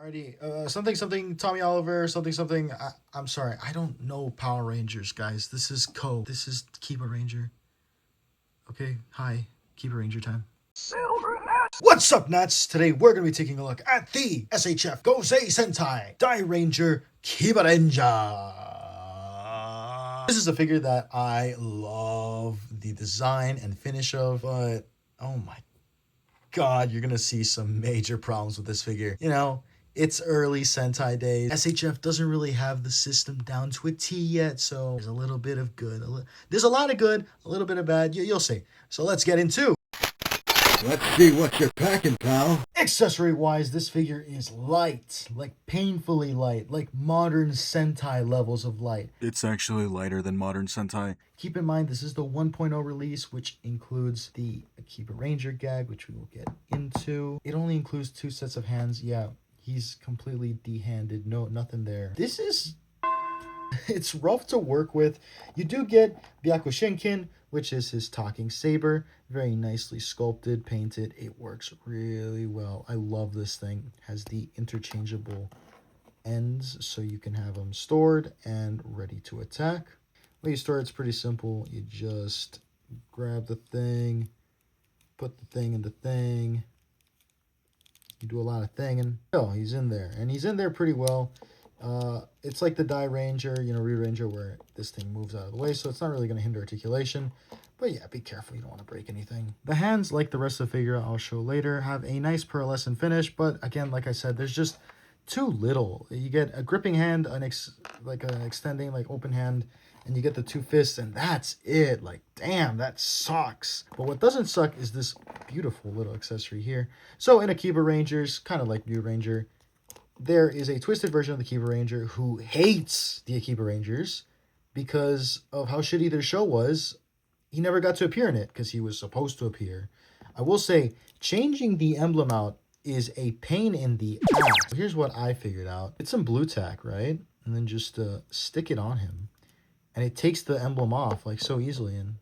Alrighty, something Tommy Oliver, something. I'm sorry, I don't know Power Rangers, guys. This is This is Kibaranger. Okay, hi, Kibaranger time. What's up, Nats? Today we're gonna be taking a look at the SHF Gosei Sentai Die Ranger Kibaranger. This is a figure that I love the design and finish of, but oh my god, you're gonna see some major problems with this figure. You know, it's early Sentai days. SHF doesn't really have the system down to a T yet, so there's a little bit of good. There's a lot of good, a little bit of bad. You'll see. So let's get into. Let's see what you're packing, pal. Accessory-wise, this figure is light, like painfully light, like modern Sentai levels of light. It's actually lighter than modern Sentai. Keep in mind, this is the 1.0 release, which includes the Kibaranger gag, which we will get into. It only includes 2 sets of hands. Yeah, he's completely de-handed. No, nothing there. This is... it's rough to work with. You do get Byakushinkin, which is his talking saber. Very nicely sculpted, painted. It works really well. I love this thing. It has the interchangeable ends, so you can have them stored and ready to attack. When you store it's pretty simple. You just grab the thing, put the thing in the thing. You do a lot of thinging. Oh, he's in there. And he's in there pretty well. It's like the Die Ranger, Re-Ranger, where this thing moves out of the way, so it's not really going to hinder articulation. But yeah, be careful, you don't want to break anything. The hands, like the rest of the figure I'll show later, have a nice pearlescent finish, but again, like I said, there's just too little. You get a gripping hand, an extending, open hand, and you get the 2 fists, and that's it. Like, damn, that sucks. But what doesn't suck is this beautiful little accessory here. So in Akiba Rangers, kind of like New Ranger, there is a twisted version of the Kibaranger who hates the Akiba Rangers because of how shitty their show was. He never got to appear in it because he was supposed to appear. I will say, changing the emblem out is a pain in the ass. Here's what I figured out. It's some blue tack, right? And then just stick it on him. And it takes the emblem off so easily, and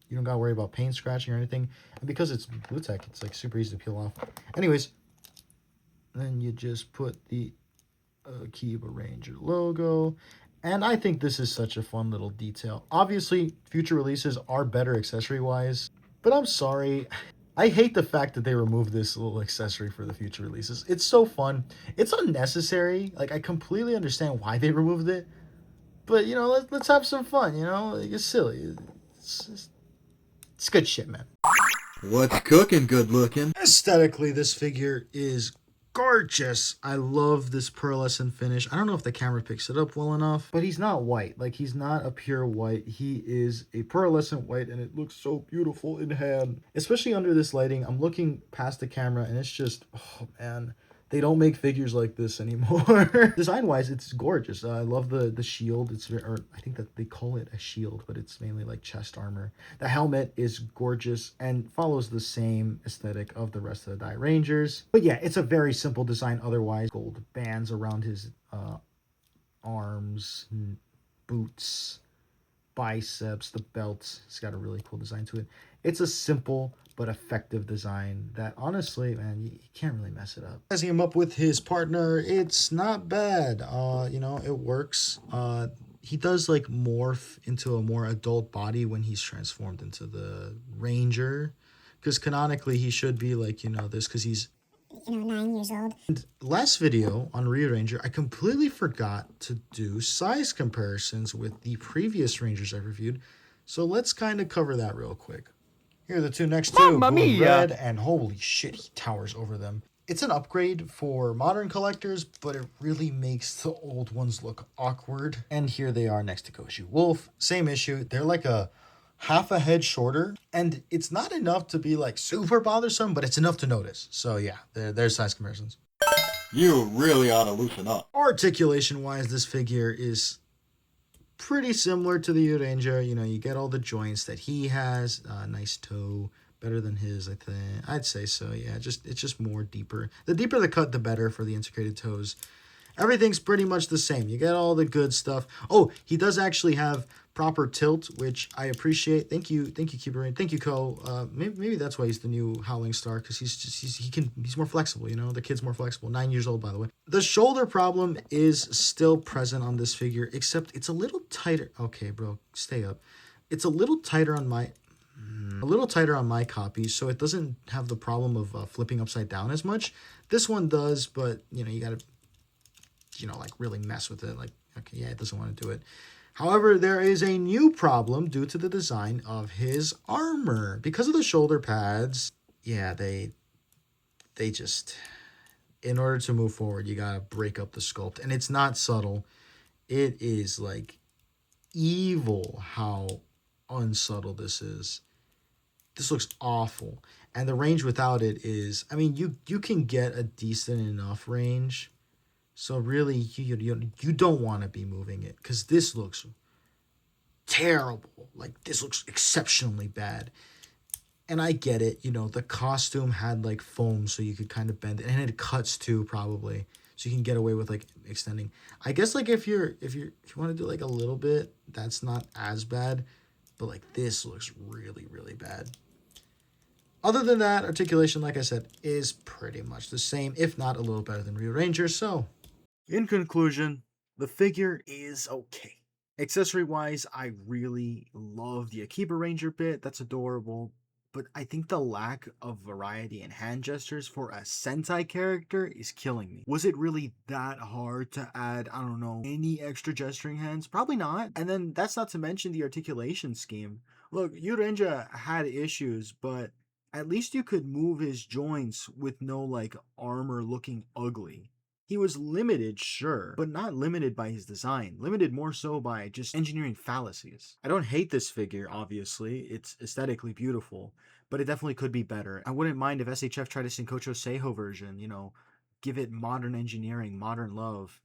you don't gotta worry about paint scratching or anything. And because it's blue tack, it's super easy to peel off. Anyways, then you just put the Kibaranger logo. And I think this is such a fun little detail. Obviously, future releases are better accessory-wise, but I'm sorry. I hate the fact that they removed this little accessory for the future releases. It's so fun. It's unnecessary. I completely understand why they removed it. But, let's have some fun, It's silly. It's good shit, man. What's cooking, good looking? Aesthetically, this figure is gorgeous. I love this pearlescent finish. I don't know if the camera picks it up well enough, but he's not white. He's not a pure white. He is a pearlescent white, and it looks so beautiful in hand. Especially under this lighting, I'm looking past the camera, and it's just, oh man, they don't make figures like this anymore. Design-wise, it's gorgeous. I love the shield. I think that they call it a shield, but it's mainly like chest armor. The helmet is gorgeous and follows the same aesthetic of the rest of the Die Rangers. But yeah, it's a very simple design otherwise. Gold bands around his arms, boots, biceps, the belts. It's got a really cool design to it. It's a simple but effective design that honestly, man, you can't really mess it up. Sizing him up with his partner, it's not bad. It works. He does morph into a more adult body when he's transformed into the Ranger, because canonically he should be this, because he's 9 years old. And last video on Ranger, I completely forgot to do size comparisons with the previous Rangers I reviewed, so let's kind of cover that real quick. Here are the 2 next to blue and red, and holy shit, he towers over them. It's an upgrade for modern collectors, but it really makes the old ones look awkward. And here they are next to Goju Wolf. Same issue. They're a half a head shorter, and it's not enough to be super bothersome, but it's enough to notice. So yeah, there's size comparisons. You really ought to loosen up. Articulation-wise, this figure is pretty similar to the Ranger. You get all the joints that he has. Nice toe, better than his, I think. I'd say so, yeah. It's just more deeper. The deeper the cut, the better for the integrated toes. Everything's pretty much the same. You get all the good stuff. Oh, he does actually have proper tilt, which I appreciate. Thank you, Kibaranger. Thank you, Ko. Maybe that's why he's the new Howling Star, because he's more flexible. You know, the kid's more flexible. 9 years old, by the way. The shoulder problem is still present on this figure, except it's a little tighter. Okay, bro, stay up. It's a little tighter on my copy, so it doesn't have the problem of flipping upside down as much. This one does, but you know, you gotta, you know, like really mess with it. Like, okay, yeah, it doesn't want to do it. However, there is a new problem due to the design of his armor. Because of the shoulder pads, yeah, they just, in order to move forward, you gotta break up the sculpt. And it's not subtle. It is like evil how unsubtle this is. This looks awful. And the range without it is, I mean, you can get a decent enough range. So really, you don't want to be moving it, because this looks terrible. Like, this looks exceptionally bad. And I get it, you know, the costume had like foam so you could kind of bend it, and it cuts too, probably, so you can get away with like extending. I guess like if you want to do like a little bit, that's not as bad, but like this looks really, really bad. Other than that, articulation, like I said, is pretty much the same, if not a little better than Rio Ranger. So in conclusion, the figure is okay. Accessory-wise, I really love the Kibaranger bit. That's adorable. But I think the lack of variety in hand gestures for a Sentai character is killing me. Was it really that hard to add, I don't know, any extra gesturing hands? Probably not. And then that's not to mention the articulation scheme. Look, Yurenja had issues, but at least you could move his joints with no, like, armor looking ugly. He was limited, sure, but not limited by his design. Limited more so by just engineering fallacies. I don't hate this figure, obviously. It's aesthetically beautiful, but it definitely could be better. I wouldn't mind if SHF tried a Senkocho Seiho version, you know, give it modern engineering, modern love,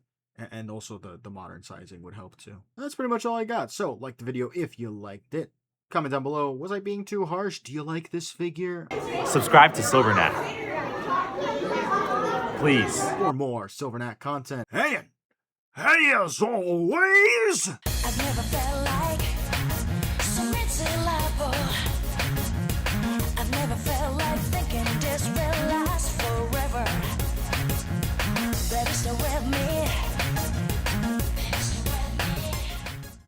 and also the modern sizing would help too. That's pretty much all I got. So, like the video if you liked it. Comment down below, was I being too harsh? Do you like this figure? Subscribe to Silvernat. Please. For more Silvernat content. Hey, as always. I've never felt like